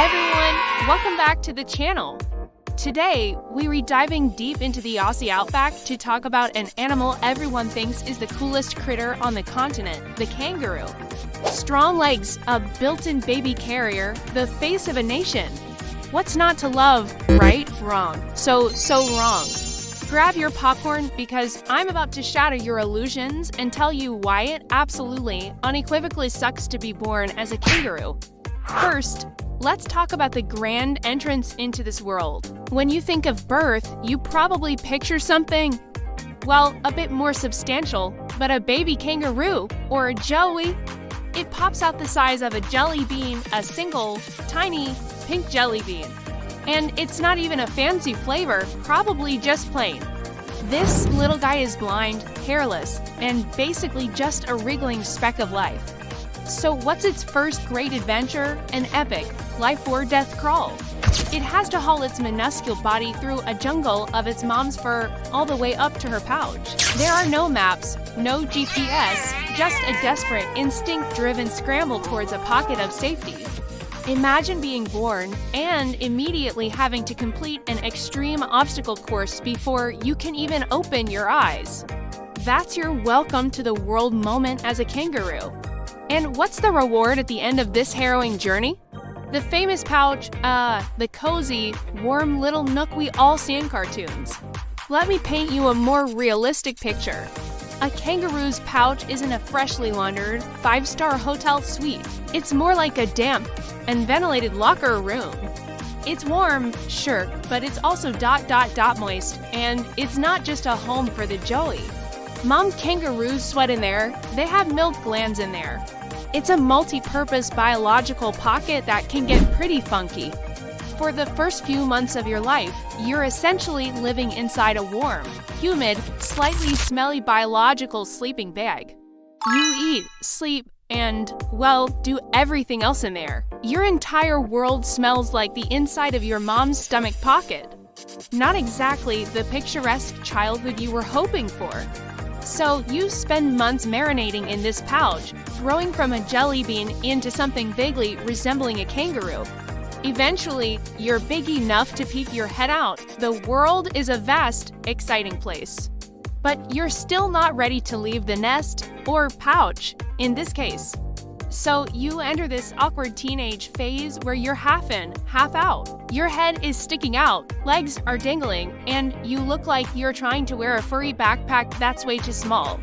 everyone, welcome back to the channel. Today, we're diving deep into the Aussie Outback to talk about an animal everyone thinks is the coolest critter on the continent, the kangaroo. Strong legs, a built-in baby carrier, the face of a nation. What's not to love? Right? Wrong. So wrong. Grab your popcorn because I'm about to shatter your illusions and tell you why it absolutely, unequivocally sucks to be born as a kangaroo. First, let's talk about the grand entrance into this world. When you think of birth, you probably picture something, well, a bit more substantial, but a baby kangaroo, or a joey. It pops out the size of a jelly bean, a single, tiny, pink jelly bean. And it's not even a fancy flavor, probably just plain. This little guy is blind, hairless, and basically just a wriggling speck of life. So what's its first great adventure? An epic, life or death crawl. It has to haul its minuscule body through a jungle of its mom's fur all the way up to her pouch. There are no maps, no GPS, just a desperate, instinct-driven scramble towards a pocket of safety. Imagine being born and immediately having to complete an extreme obstacle course before you can even open your eyes. That's your welcome to the world moment as a kangaroo. And what's the reward at the end of this harrowing journey? The famous pouch, the cozy, warm little nook we all see in cartoons. Let me paint you a more realistic picture. A kangaroo's pouch isn't a freshly laundered, 5-star hotel suite. It's more like a damp and ventilated locker room. It's warm, sure, but it's also ... moist, and it's not just a home for the joey. Mom kangaroos sweat in there, they have milk glands in there. It's a multi-purpose biological pocket that can get pretty funky. For the first few months of your life, you're essentially living inside a warm, humid, slightly smelly biological sleeping bag. You eat, sleep, and, well, do everything else in there. Your entire world smells like the inside of your mom's stomach pocket. Not exactly the picturesque childhood you were hoping for. So you spend months marinating in this pouch, growing from a jelly bean into something vaguely resembling a kangaroo. Eventually, you're big enough to peek your head out. The world is a vast, exciting place. But you're still not ready to leave the nest, or pouch, in this case. So you enter this awkward teenage phase where you're half in, half out. Your head is sticking out, legs are dangling, and you look like you're trying to wear a furry backpack that's way too small.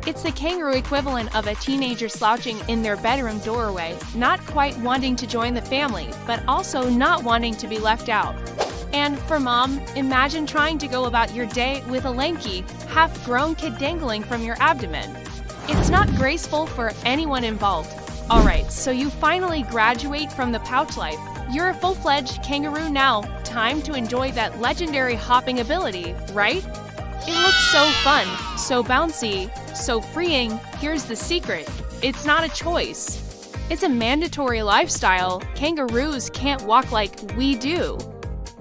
It's the kangaroo equivalent of a teenager slouching in their bedroom doorway, not quite wanting to join the family, but also not wanting to be left out. And for mom, imagine trying to go about your day with a lanky, half-grown kid dangling from your abdomen. It's not graceful for anyone involved. Alright, so you finally graduate from the pouch life. You're a full-fledged kangaroo now. Time to enjoy that legendary hopping ability, right? It looks so fun, so bouncy, so freeing. Here's the secret. It's not a choice. It's a mandatory lifestyle. Kangaroos can't walk like we do.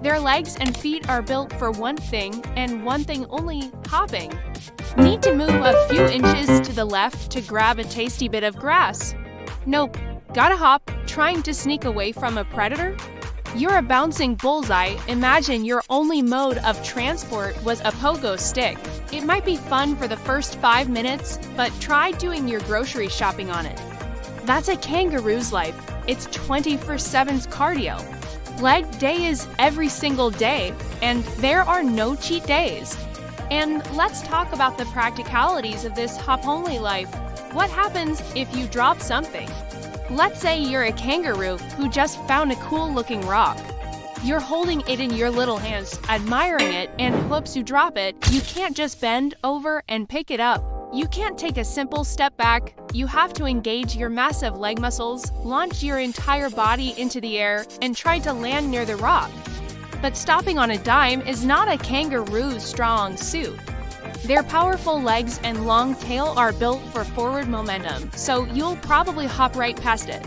Their legs and feet are built for one thing, and one thing only, hopping. Need to move a few inches to the left to grab a tasty bit of grass. Nope, gotta hop, trying to sneak away from a predator? You're a bouncing bullseye. Imagine your only mode of transport was a pogo stick. It might be fun for the first 5 minutes, but try doing your grocery shopping on it. That's a kangaroo's life. It's 24/7's cardio. Leg day is every single day, and there are no cheat days. And let's talk about the practicalities of this hop-only life. What happens if you drop something? Let's say you're a kangaroo who just found a cool-looking rock. You're holding it in your little hands, admiring it, and whoops, you drop it. You can't just bend over and pick it up. You can't take a simple step back. You have to engage your massive leg muscles, launch your entire body into the air, and try to land near the rock. But stopping on a dime is not a kangaroo's strong suit. Their powerful legs and long tail are built for forward momentum, so you'll probably hop right past it.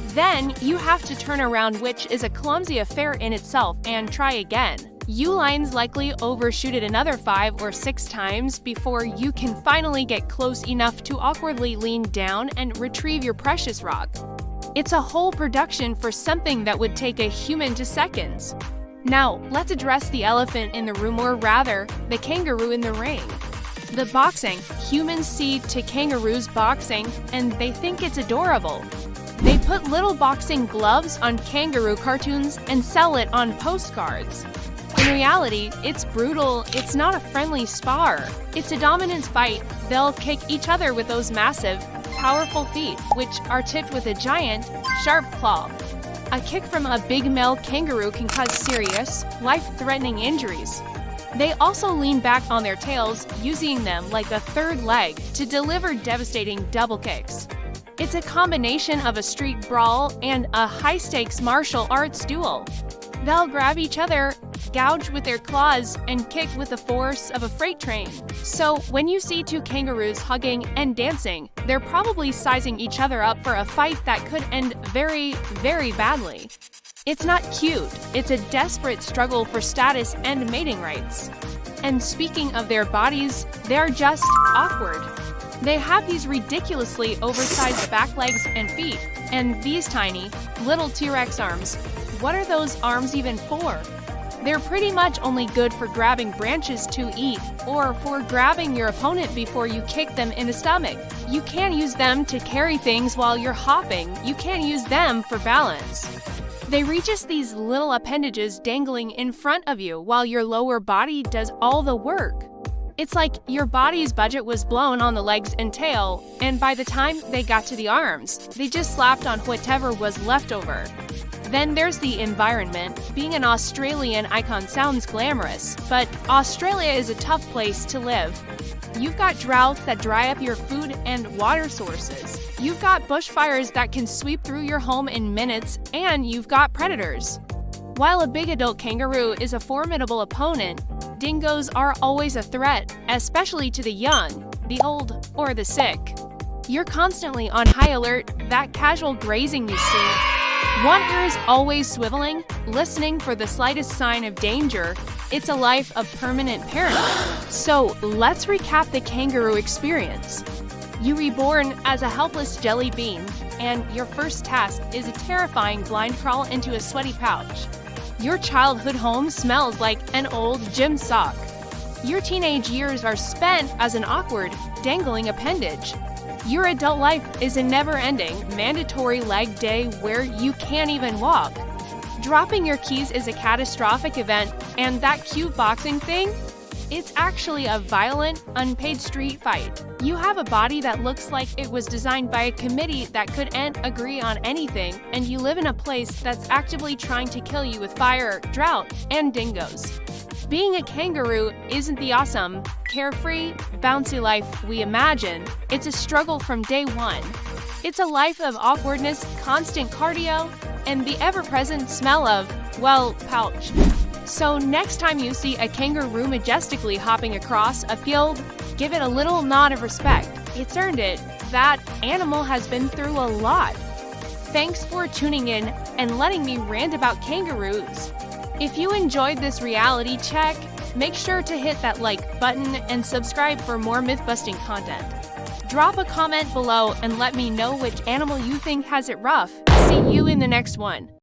Then you have to turn around, which is a clumsy affair in itself, and try again. You lines likely overshoot it another 5 or 6 times before you can finally get close enough to awkwardly lean down and retrieve your precious rock. It's a whole production for something that would take a human to seconds. Now, let's address the elephant in the room, or rather, the kangaroo in the ring. The boxing. Humans see to kangaroos boxing, and they think it's adorable. They put little boxing gloves on kangaroo cartoons and sell it on postcards. In reality, it's brutal. It's not a friendly spar. It's a dominance fight. They'll kick each other with those massive, powerful feet, which are tipped with a giant, sharp claw. A kick from a big male kangaroo can cause serious, life-threatening injuries. They also lean back on their tails, using them like a third leg to deliver devastating double kicks. It's a combination of a street brawl and a high-stakes martial arts duel. They'll grab each other, gouge with their claws, and kick with the force of a freight train. So, when you see two kangaroos hugging and dancing, they're probably sizing each other up for a fight that could end very, very badly. It's not cute, it's a desperate struggle for status and mating rights. And speaking of their bodies, they're just awkward. They have these ridiculously oversized back legs and feet, and these tiny, little T-Rex arms. What are those arms even for? They're pretty much only good for grabbing branches to eat, or for grabbing your opponent before you kick them in the stomach. You can't use them to carry things while you're hopping. You can't use them for balance. They reach just these little appendages dangling in front of you while your lower body does all the work. It's like your body's budget was blown on the legs and tail, and by the time they got to the arms, they just slapped on whatever was left over. Then there's the environment. Being an Australian icon sounds glamorous, but Australia is a tough place to live. You've got droughts that dry up your food and water sources. You've got bushfires that can sweep through your home in minutes, and you've got predators. While a big adult kangaroo is a formidable opponent, dingoes are always a threat, especially to the young, the old, or the sick. You're constantly on high alert. That casual grazing you see. One ear is always swiveling, listening for the slightest sign of danger. It's a life of permanent paranoia. So let's recap the kangaroo experience. You reborn as a helpless jelly bean, and your first task is a terrifying blind crawl into a sweaty pouch. Your childhood home smells like an old gym sock. Your teenage years are spent as an awkward, dangling appendage. Your adult life is a never-ending, mandatory leg day where you can't even walk. Dropping your keys is a catastrophic event, and that cute boxing thing? It's actually a violent, unpaid street fight. You have a body that looks like it was designed by a committee that couldn't agree on anything, and you live in a place that's actively trying to kill you with fire, drought, and dingoes. Being a kangaroo isn't the awesome, carefree, bouncy life we imagine. It's a struggle from day one. It's a life of awkwardness, constant cardio, and the ever-present smell of, well, pouch. So next time you see a kangaroo majestically hopping across a field, give it a little nod of respect. It's earned it. That animal has been through a lot. Thanks for tuning in and letting me rant about kangaroos. If you enjoyed this reality check, make sure to hit that like button and subscribe for more myth-busting content. Drop a comment below and let me know which animal you think has it rough. See you in the next one.